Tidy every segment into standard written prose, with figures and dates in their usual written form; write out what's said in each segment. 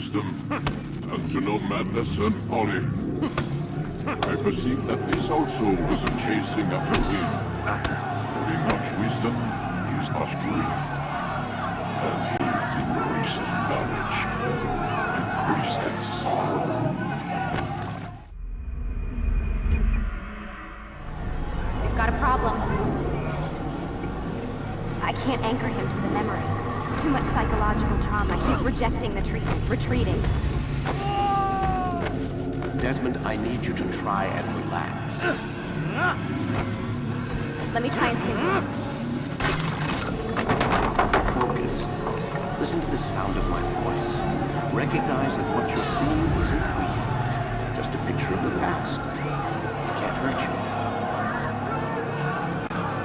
wisdom, and to know madness and folly. I perceive that this also was a chasing after wind. Having much wisdom is much grief. As lived in recent knowledge, increaseth sorrow. We've got a problem. I can't anchor him to the memory. Too much psychological trauma. He's rejecting the treatment, retreating. Desmond, I need you to try and relax. Let me try and stimulate. Focus. Listen to the sound of my voice. Recognize that what you're seeing isn't real. Just a picture of the past. It can't hurt you.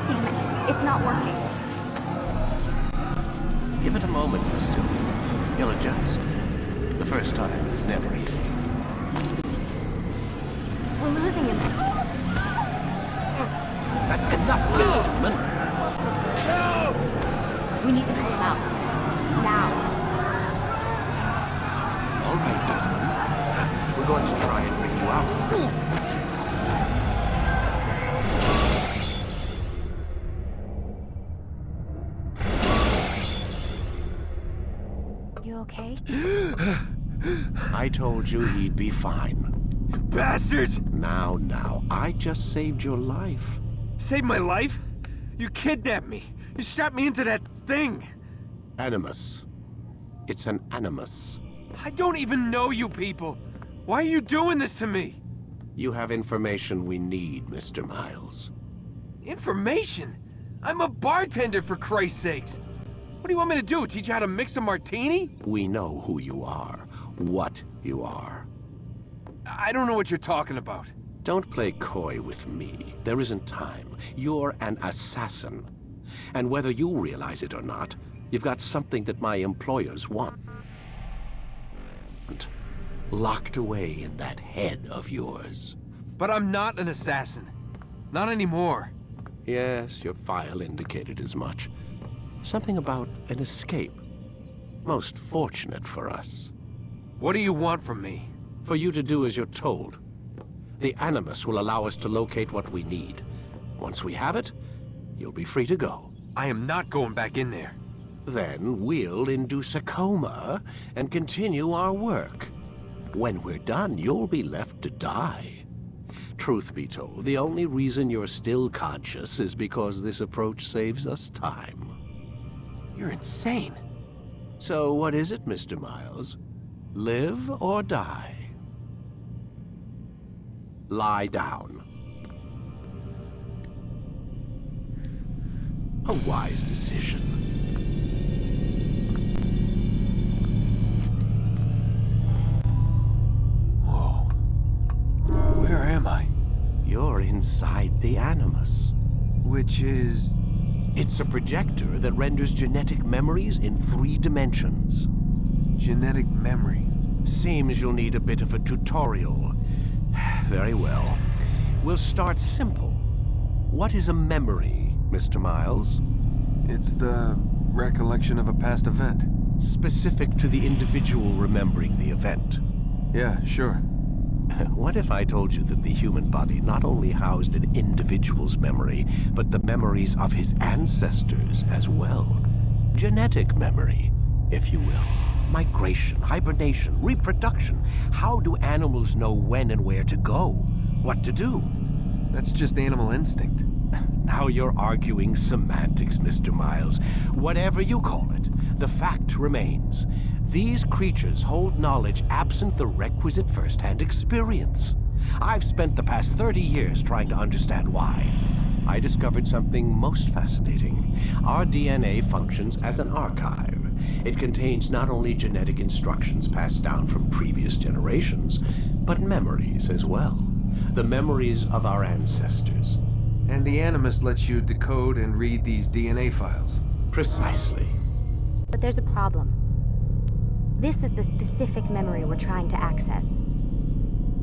Damn it, it's not working. Give it a moment, Crystal. You'll adjust. The first time is never easy. We're losing him. That's enough, Mr. Man. We need to pull him out. Now. All right, Desmond. We're going to try and bring you out. You okay? I told you he'd be fine. Bastards! Now, I just saved your life. Saved my life? You kidnapped me. You strapped me into that thing. Animus. It's an animus. I don't even know you people. Why are you doing this to me? You have information we need, Mr. Miles. Information? I'm a bartender, for Christ's sakes. What do you want me to do? Teach you how to mix a martini? We know who you are, what you are. I don't know what you're talking about. Don't play coy with me. There isn't time. You're an assassin. And whether you realize it or not, you've got something that my employers want. Locked away in that head of yours. But I'm not an assassin. Not anymore. Yes, your file indicated as much. Something about an escape. Most fortunate for us. What do you want from me? For you to do as you're told. The Animus will allow us to locate what we need. Once we have it, you'll be free to go. I am not going back in there. Then we'll induce a coma and continue our work. When we're done, you'll be left to die. Truth be told, the only reason you're still conscious is because this approach saves us time. You're insane. So what is it, Mr. Miles? Live or die? Lie down. A wise decision. Whoa. Where am I? You're inside the Animus. Which is... It's a projector that renders genetic memories in 3 dimensions. genetic memory. Seems you'll need a bit of a tutorial. Very well. We'll start simple. What is a memory, Mr. Miles? It's the recollection of a past event. Specific to the individual remembering the event. Yeah, sure. What if I told you that the human body not only housed an individual's memory, but the memories of his ancestors as well? Genetic memory, if you will. Migration, hibernation, reproduction. How do animals know when and where to go? What to do? That's just animal instinct. Now you're arguing semantics, Mr. Miles. Whatever you call it, the fact remains. These creatures hold knowledge absent the requisite first-hand experience. I've spent the past 30 years trying to understand why. I discovered something most fascinating. Our DNA functions as an archive. It contains not only genetic instructions passed down from previous generations, but memories as well. The memories of our ancestors. And the Animus lets you decode and read these DNA files. Precisely. But there's a problem. This is the specific memory we're trying to access.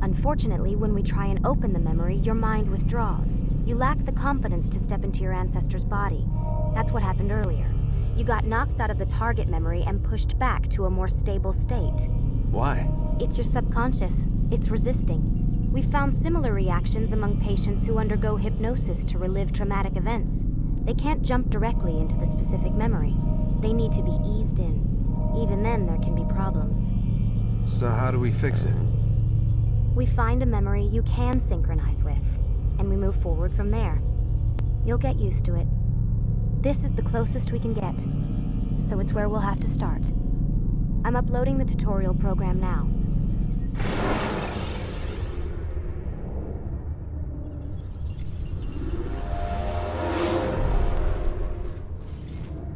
Unfortunately, when we try and open the memory, your mind withdraws. You lack the confidence to step into your ancestor's body. That's what happened earlier. You got knocked out of the target memory and pushed back to a more stable state. Why? It's your subconscious. It's resisting. We've found similar reactions among patients who undergo hypnosis to relive traumatic events. They can't jump directly into the specific memory. They need to be eased in. Even then, there can be problems. So how do we fix it? We find a memory you can synchronize with, and we move forward from there. You'll get used to it. This is the closest we can get, so it's where we'll have to start. I'm uploading the tutorial program now.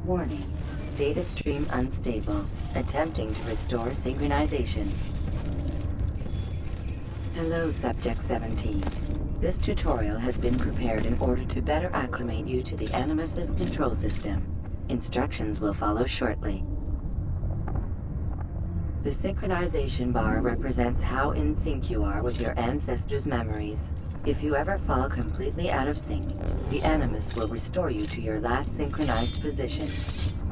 Warning. Data stream unstable. Attempting to restore synchronization. Hello, Subject 17. This tutorial has been prepared in order to better acclimate you to the Animus's control system. Instructions will follow shortly. The synchronization bar represents how in sync you are with your ancestors' memories. If you ever fall completely out of sync, the Animus will restore you to your last synchronized position.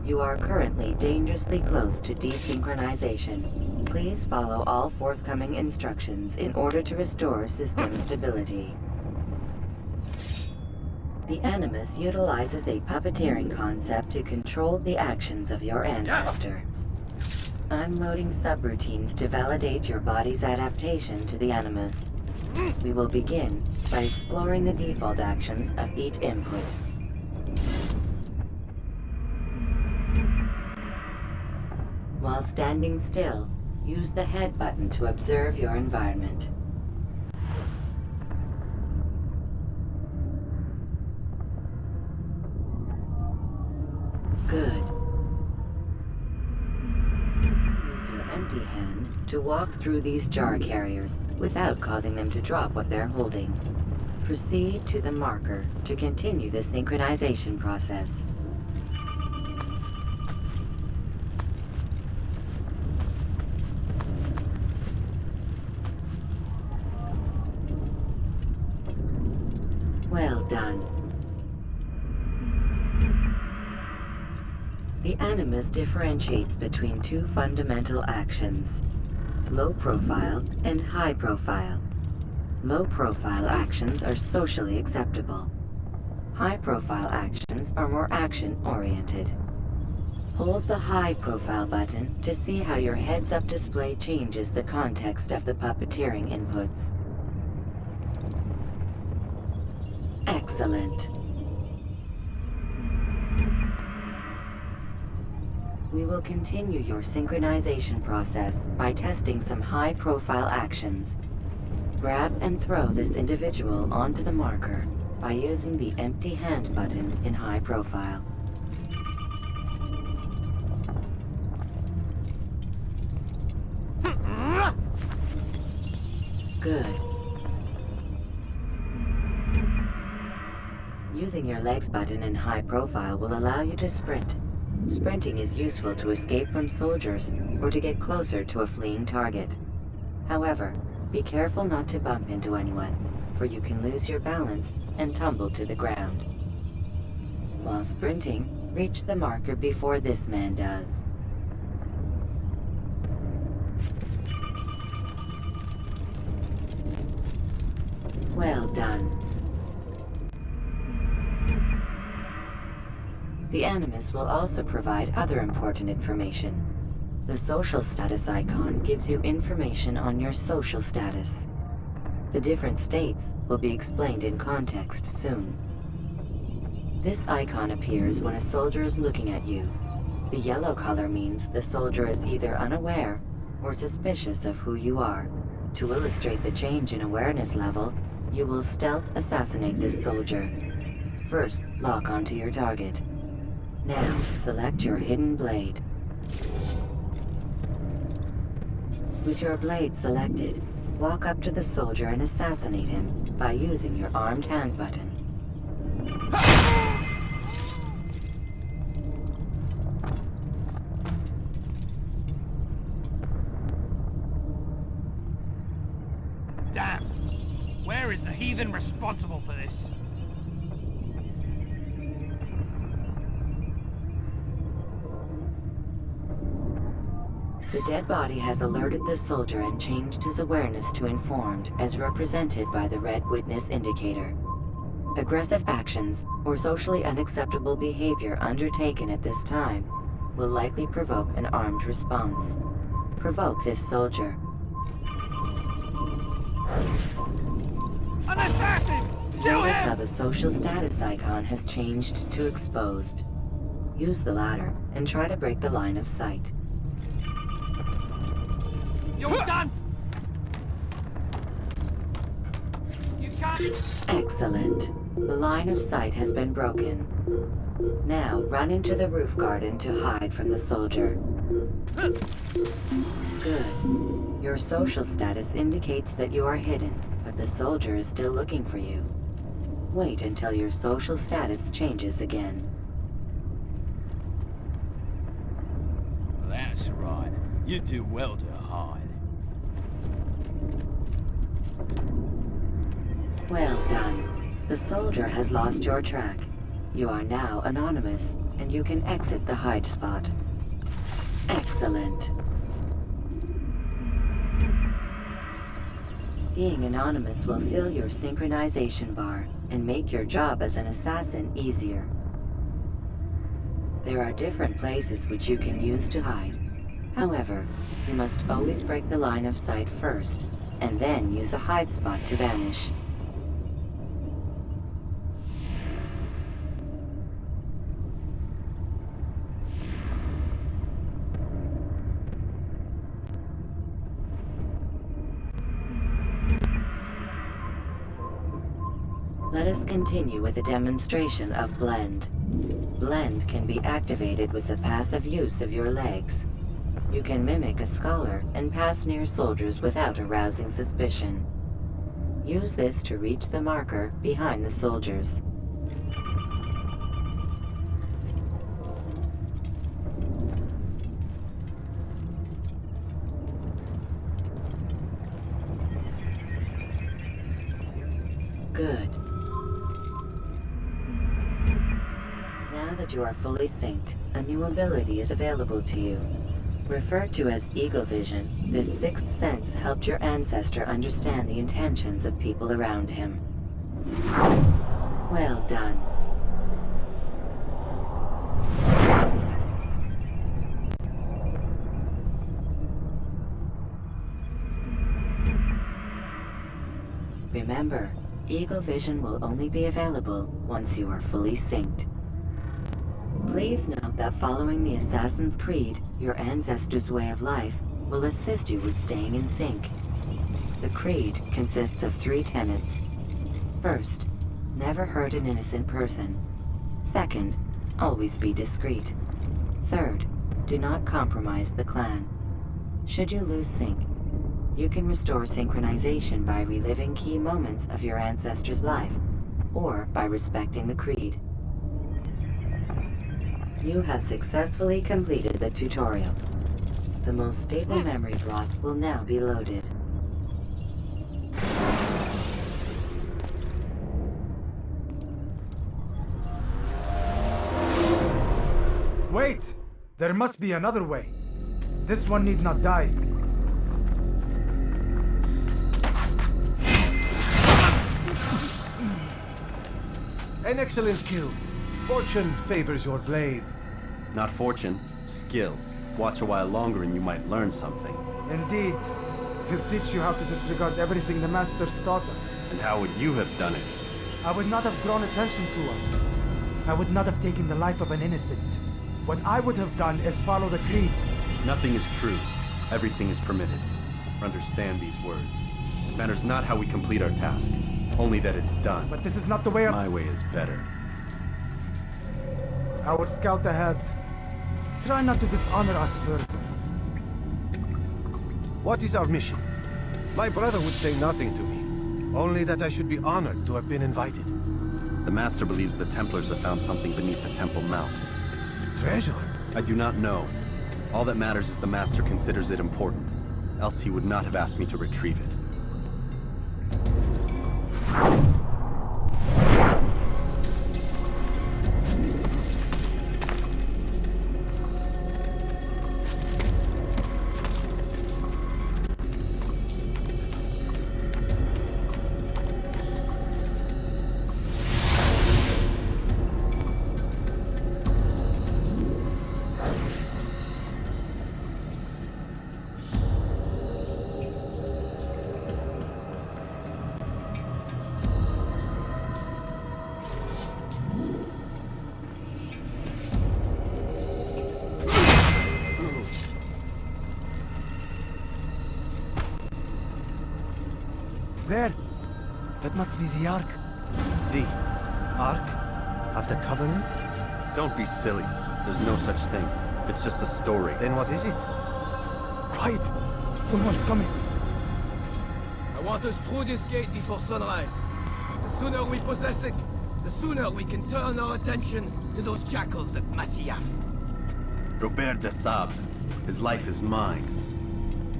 You are currently dangerously close to desynchronization. Please follow all forthcoming instructions in order to restore system stability. The Animus utilizes a puppeteering concept to control the actions of your ancestor. I'm loading subroutines to validate your body's adaptation to the Animus. We will begin by exploring the default actions of each input. While standing still, use the head button to observe your environment. Good. Use your empty hand to walk through these jar carriers without causing them to drop what they're holding. Proceed to the marker to continue the synchronization process. Well done. The Animus differentiates between two fundamental actions: low profile and high profile. Low profile actions are socially acceptable. High profile actions are more action oriented. Hold the high profile button to see how your heads-up display changes the context of the puppeteering inputs. Excellent. We will continue your synchronization process by testing some high-profile actions. Grab and throw this individual onto the marker by using the empty hand button in high profile. Good. Using your legs button in high profile will allow you to sprint. Sprinting is useful to escape from soldiers or to get closer to a fleeing target. However, be careful not to bump into anyone, for you can lose your balance and tumble to the ground. While sprinting, reach the marker before this man does. Well done. The Animus will also provide other important information. The social status icon gives you information on your social status. The different states will be explained in context soon. This icon appears when a soldier is looking at you. The yellow color means the soldier is either unaware or suspicious of who you are. To illustrate the change in awareness level, you will stealth assassinate this soldier. First, lock onto your target. Now, select your hidden blade. With your blade selected, walk up to the soldier and assassinate him by using your armed hand button. Damn! Where is the heathen responsible for this? The dead body has alerted the soldier and changed his awareness to informed, as represented by the red witness indicator. Aggressive actions or socially unacceptable behavior undertaken at this time will likely provoke an armed response. Provoke this soldier. An assassin! Kill Notice him! how the social status icon has changed to exposed. Use the ladder and try to break the line of sight. You're done! You can't... Excellent. The line of sight has been broken. Now run into the roof garden to hide from the soldier. Good. Your social status indicates that you are hidden, but the soldier is still looking for you. Wait until your social status changes again. That's right. You do well to hide. Well done. The soldier has lost your track. You are now anonymous, and you can exit the hide spot. Excellent. Being anonymous will fill your synchronization bar and make your job as an assassin easier. There are different places which you can use to hide. However, you must always break the line of sight first, and then use a hide spot to vanish. Let us continue with a demonstration of Blend. Blend can be activated with the passive use of your legs. You can mimic a scholar and pass near soldiers without arousing suspicion. Use this to reach the marker behind the soldiers. Good. Now that you are fully synced, a new ability is available to you. Referred to as Eagle Vision, this sixth sense helped your ancestor understand the intentions of people around him. Well done. Remember, Eagle Vision will only be available once you are fully synced. Please note that following the Assassin's Creed, your ancestors' way of life will assist you with staying in sync. The Creed consists of 3 tenets. First, never hurt an innocent person. Second, always be discreet. Third, do not compromise the clan. Should you lose sync, you can restore synchronization by reliving key moments of your ancestor's life, or by respecting the Creed. You have successfully completed the tutorial. The most stable memory block will now be loaded. Wait! There must be another way. This one need not die. An excellent kill. Fortune favors your blade. Not fortune, skill. Watch a while longer and you might learn something. Indeed. He'll teach you how to disregard everything the Masters taught us. And how would you have done it? I would not have drawn attention to us. I would not have taken the life of an innocent. What I would have done is follow the Creed. Nothing is true. Everything is permitted. Understand these words. It matters not how we complete our task, only that it's done. But this is not the way of... My way is better. I will scout ahead. Try not to dishonor us further. What is our mission? My brother would say nothing to me. Only that I should be honored to have been invited. The Master believes the Templars have found something beneath the Temple Mount. Treasure? I do not know. All that matters is the Master considers it important. Else he would not have asked me to retrieve it. There. That must be the Ark. The Ark of the Covenant? Don't be silly. There's no such thing. It's just a story. Then what is it? Quiet! Someone's coming. I want us through this gate before sunrise. The sooner we possess it, the sooner we can turn our attention to those jackals at Masyaf. Robert de Sable. His life is mine.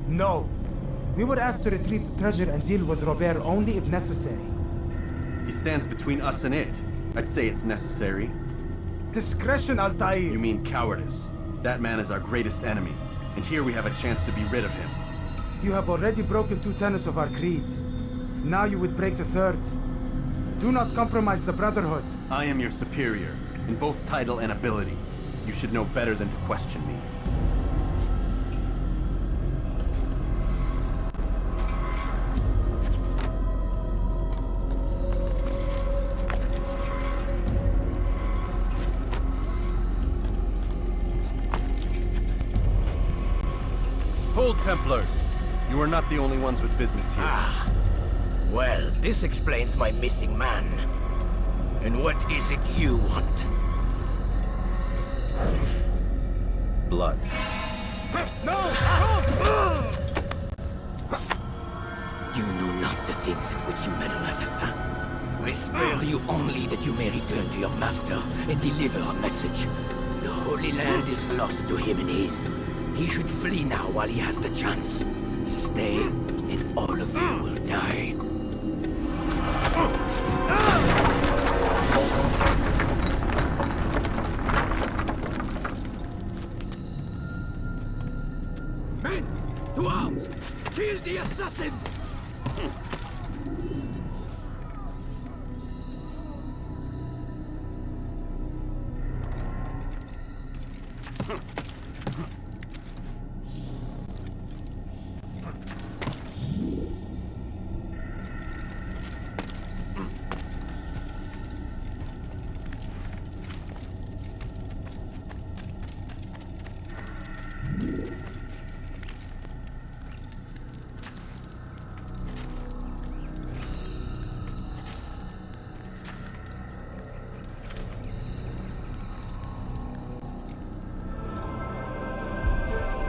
No. We were asked to retrieve the treasure and deal with Robert only if necessary. He stands between us and it. I'd say it's necessary. Discretion, Altair! You mean cowardice. That man is our greatest enemy, and here we have a chance to be rid of him. You have already broken 2 tenets of our creed. Now you would break the 3rd. Do not compromise the Brotherhood. I am your superior, in both title and ability. You should know better than to question me. Hold, Templars! You are not the only ones with business here. Ah. Well, this explains my missing man. And what is it you want? Blood. No! You know not the things in which you meddle, assassin. I spare you only that you may return to your master and deliver a message. The Holy Land is lost to him and his. He should flee now while he has the chance. Stay, and all of you will die. Men, to arms! Kill the assassins!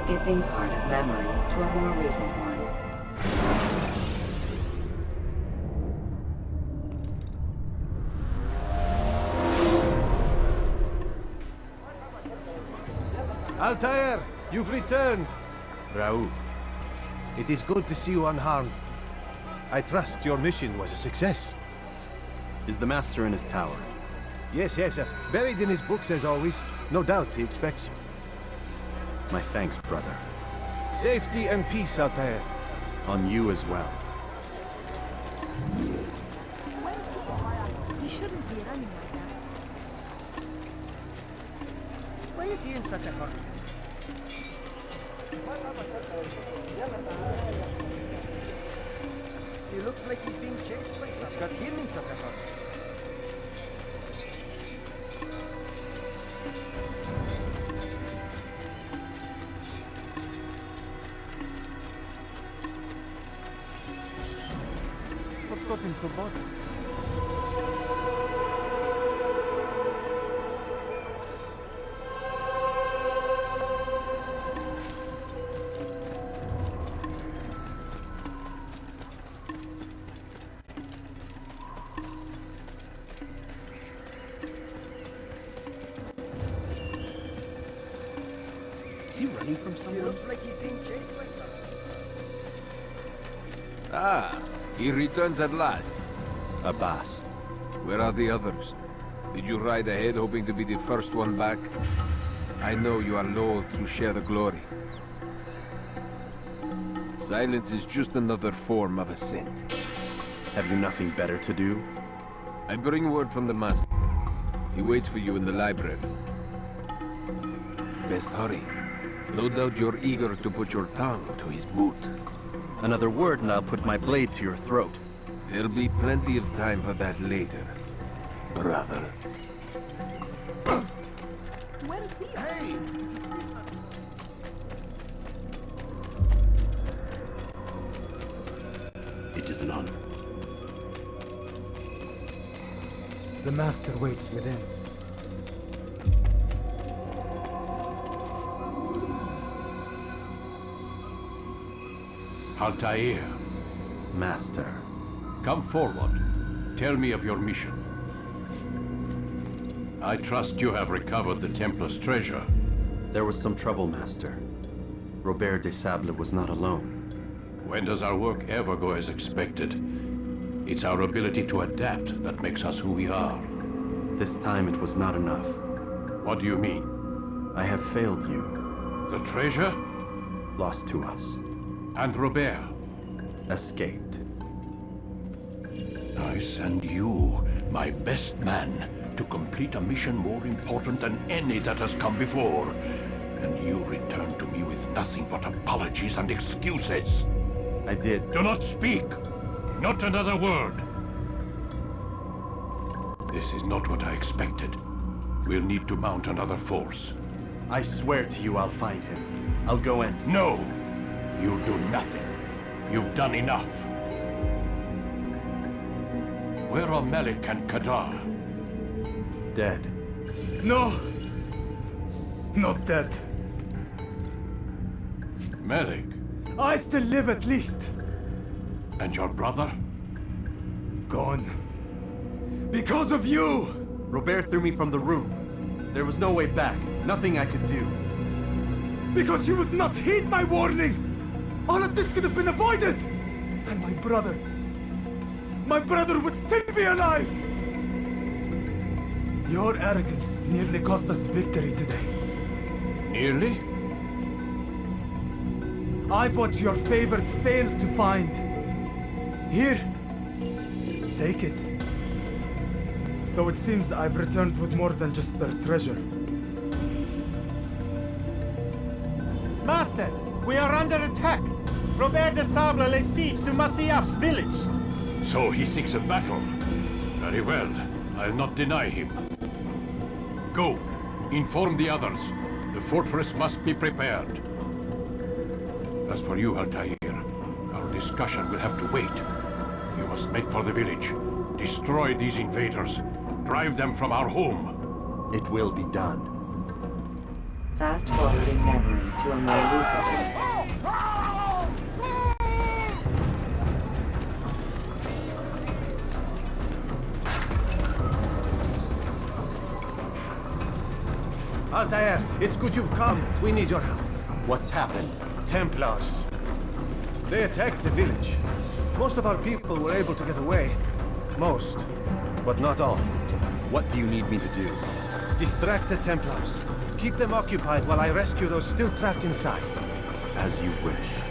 Skipping part of memory to a more recent one. Altair, you've returned. Raouf. It is good to see you unharmed. I trust your mission was a success. Is the Master in his tower? Yes, buried in his books as always. No doubt he expects you. My thanks, brother. Safety and peace, Altair. On you as well. He shouldn't be running like that. Why is he in such a hurry? He looks like he's being chased by what's got him in such a hurry. What's got him so bothered? Is he running from someone? He looks like he's being chased by someone. Ah, he returns at last. Abbas. Where are the others? Did you ride ahead hoping to be the first one back? I know you are loath to share the glory. Silence is just another form of assent. Have you nothing better to do? I bring word from the Master. He waits for you in the library. Best hurry. No doubt you're eager to put your tongue to his boot. Another word and I'll put my blade to your throat. There'll be plenty of time for that later, brother. Where is he? Hey! It It is an honor. The Master waits within. Altair, Master. come forward. Tell me of your mission. I trust you have recovered the Templar's treasure. There was some trouble, Master. Robert de Sable was not alone. When does our work ever go as expected? It's our ability to adapt that makes us who we are. This time it was not enough. What do you mean? I have failed you. The treasure? Lost to us. And Robert? Escaped. I send you, my best man, to complete a mission more important than any that has come before. And you return to me with nothing but apologies and excuses. I did. Do not speak! Not another word! This is not what I expected. We'll need to mount another force. I swear to you I'll find him. I'll go in. No! You'll do nothing. You've done enough. Where are Malik and Kadar? Dead. No! Not dead. Malik? I still live at least. And your brother? Gone. Because of you! Robert threw me from the room. There was no way back. Nothing I could do. Because you would not heed my warning! All of this could have been avoided! And my brother would still be alive! Your arrogance nearly cost us victory today. Nearly? I've what your favorite failed to find. Here, take it. Though it seems I've returned with more than just their treasure. Master, we are under attack. Robert de Sable lays siege to Masyaf's village. So he seeks a battle. Very well. I'll not deny him. Go. Inform the others. The fortress must be prepared. As for you, Altair, our discussion will have to wait. You must make for the village. Destroy these invaders. Drive them from our home. It will be done. Fast-forwarding memory to a more recent one. Altair, it's good you've come. We need your help. What's happened? Templars. They attacked the village. Most of our people were able to get away. Most, but not all. What do you need me to do? Distract the Templars. Keep them occupied while I rescue those still trapped inside. As you wish.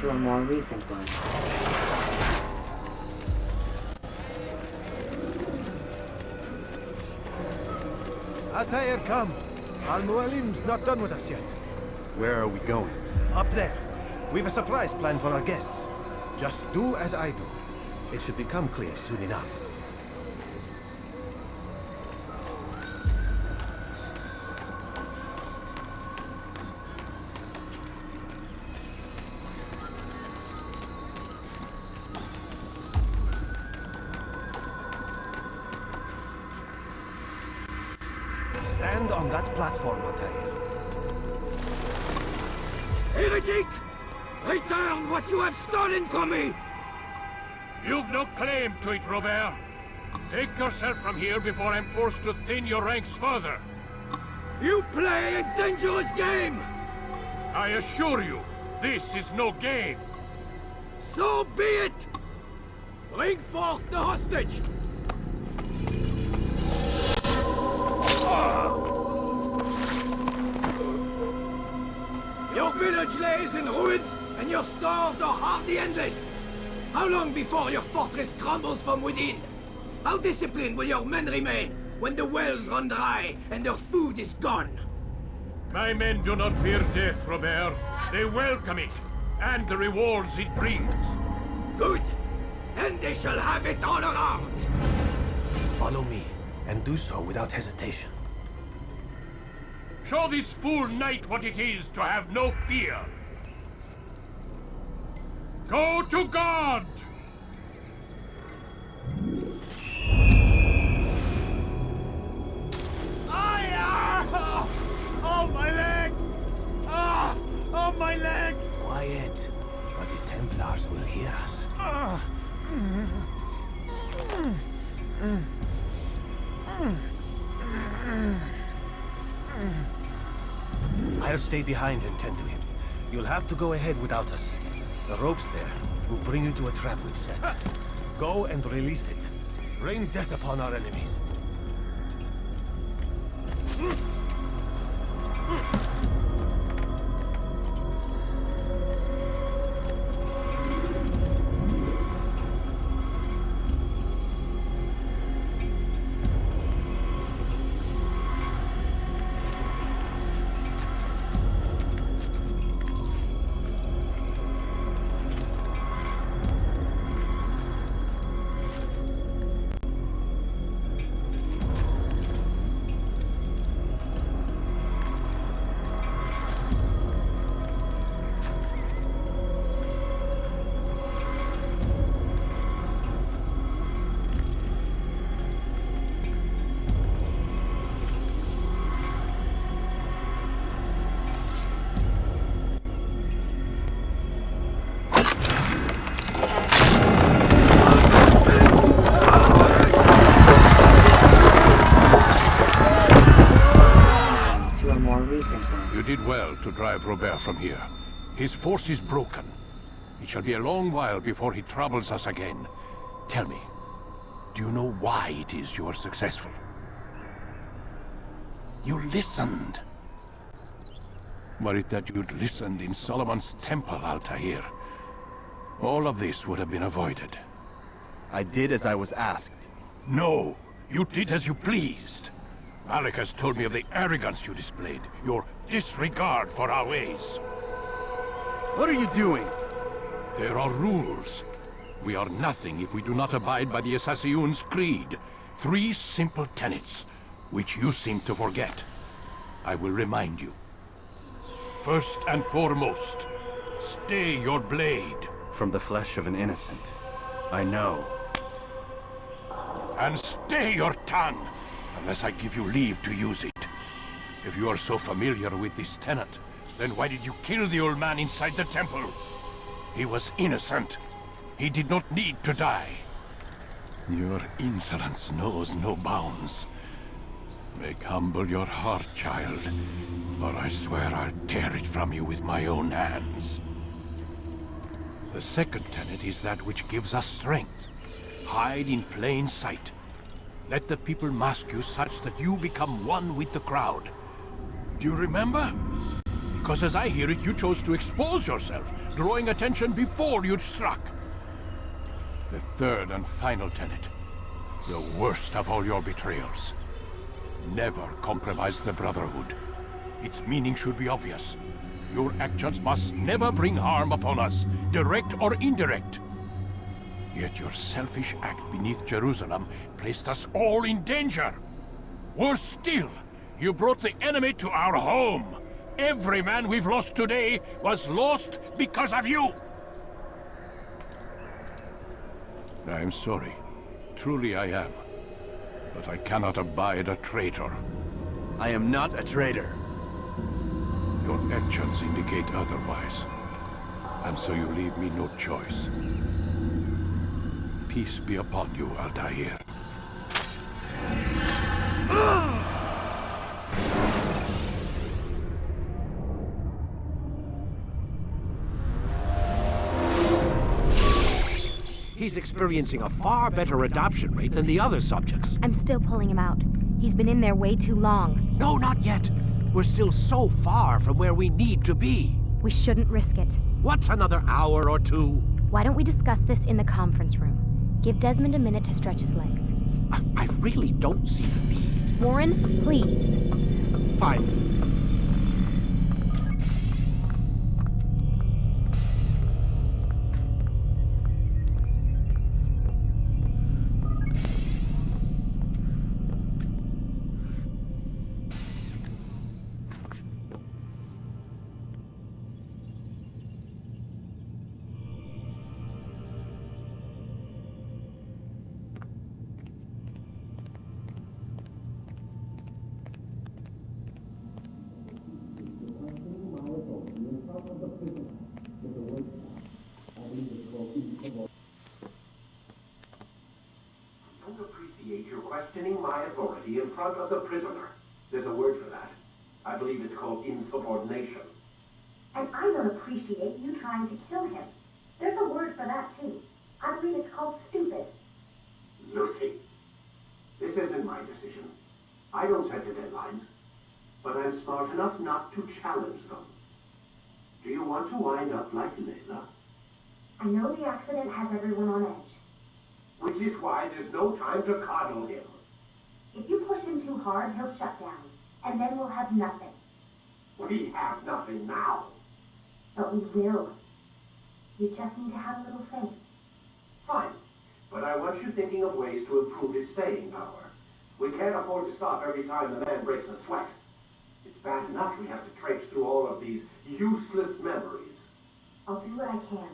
to a more recent one. Altair, come. Al-Mualim's not done with us yet. Where are we going? Up there. We've a surprise planned for our guests. Just do as I do. It should become clear soon enough. Stand on that platform, Altair. Heretic! Return what you have stolen from me! You've no claim to it, Robert. Take yourself from here before I'm forced to thin your ranks further. You play a dangerous game! I assure you, this is no game. So be it! Bring forth the hostage! Your village lays in ruins, and your stores are hardly endless. How long before your fortress crumbles from within? How disciplined will your men remain when the wells run dry and their food is gone? My men do not fear death, Robert. They welcome it, and the rewards it brings. Good. Then they shall have it all around. Follow me, and do so without hesitation. Show this fool knight what it is to have no fear. Go to God! Oh, my leg! Oh, my leg! Quiet, or the Templars will hear us. I'll stay behind and tend to him. You'll have to go ahead without us. The ropes there will bring you to a trap we've set. Go and release it. Rain death upon our enemies. You did well to drive Robert from here. His force is broken. It shall be a long while before he troubles us again. Tell me, do you know why it is you are successful? You listened. Were it that you'd listened in Solomon's temple, Altair, all of this would have been avoided. I did as I was asked. No, you did as you pleased. Alec has told me of the arrogance you displayed, your disregard for our ways. What are you doing? There are rules. We are nothing if we do not abide by the Assassin's creed. 3 simple tenets, which you seem to forget. I will remind you. First and foremost, stay your blade. From the flesh of an innocent. I know. And stay your tongue, unless I give you leave to use it. If you are so familiar with this tenet, then why did you kill the old man inside the temple? He was innocent. He did not need to die. Your insolence knows no bounds. Make humble your heart, child, or I swear I'll tear it from you with my own hands. The second tenet is that which gives us strength. Hide in plain sight. Let the people mask you such that you become one with the crowd. Do you remember? Because as I hear it, you chose to expose yourself, drawing attention before you'd struck. The third and final tenet. The worst of all your betrayals. Never compromise the Brotherhood. Its meaning should be obvious. Your actions must never bring harm upon us, direct or indirect. Yet your selfish act beneath Jerusalem placed us all in danger. Worse still, you brought the enemy to our home. Every man we've lost today was lost because of you. I'm sorry. Truly I am. But I cannot abide a traitor. I am not a traitor. Your actions indicate otherwise. And so you leave me no choice. Peace be upon you, Altair. He's experiencing a far better adoption rate than the other subjects. I'm still pulling him out. He's been in there way too long. No, not yet. We're still so far from where we need to be. We shouldn't risk it. What's another hour or two? Why don't we discuss this in the conference room? Give Desmond a minute to stretch his legs. I really don't see the need. Warren, please. Fine. Questioning my authority in front of the prisoner. There's a word for that. I believe it's called insubordination. And I don't appreciate you trying to kill him. There's a word for that, too. I believe it's called stupid. Lucy, this isn't my decision. I don't set the deadlines. But I'm smart enough not to challenge them. Do you want to wind up like Layla? I know the accident has everyone on edge. Which is why there's no time to coddle him. If you push him too hard, he'll shut down. And then we'll have nothing. We have nothing now. But we will. You just need to have a little faith. Fine. But I want you thinking of ways to improve his staying power. We can't afford to stop every time the man breaks a sweat. It's bad enough we have to traipse through all of these useless memories. I'll do what I can.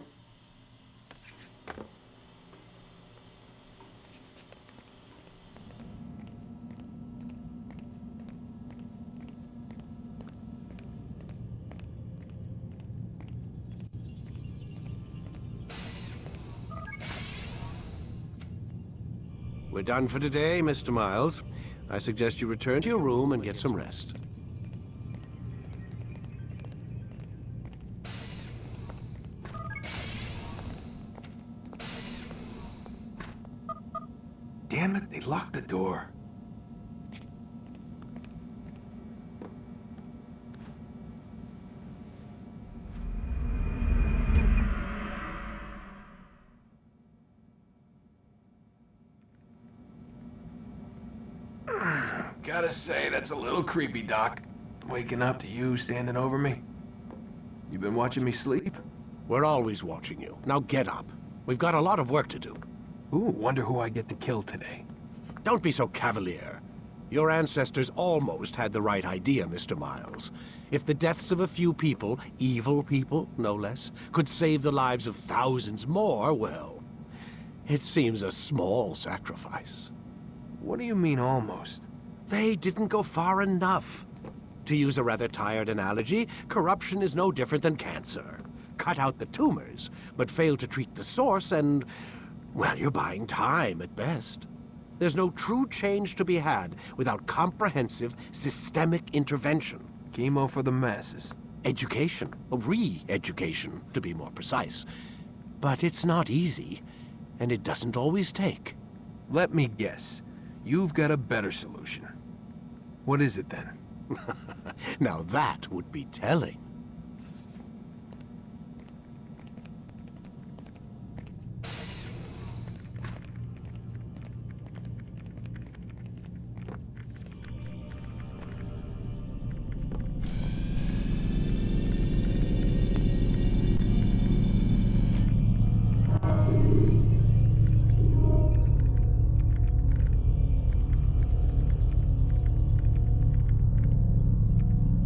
We're done for today, Mr. Miles. I suggest you return to your room and get some rest. Damn it, they locked the door. Gotta say, that's a little creepy, Doc. Waking up to you standing over me. You been watching me sleep? We're always watching you. Now get up. We've got a lot of work to do. Ooh, wonder who I get to kill today. Don't be so cavalier. Your ancestors almost had the right idea, Mr. Miles. If the deaths of a few people, evil people, no less, could save the lives of thousands more, well, it seems a small sacrifice. What do you mean, almost? They didn't go far enough. To use a rather tired analogy, corruption is no different than cancer. Cut out the tumors, but fail to treat the source and, well, you're buying time at best. There's no true change to be had without comprehensive, systemic intervention. Chemo for the masses. Education, re-education, to be more precise. But it's not easy, and it doesn't always take. Let me guess. You've got a better solution. What is it, then? Now that would be telling.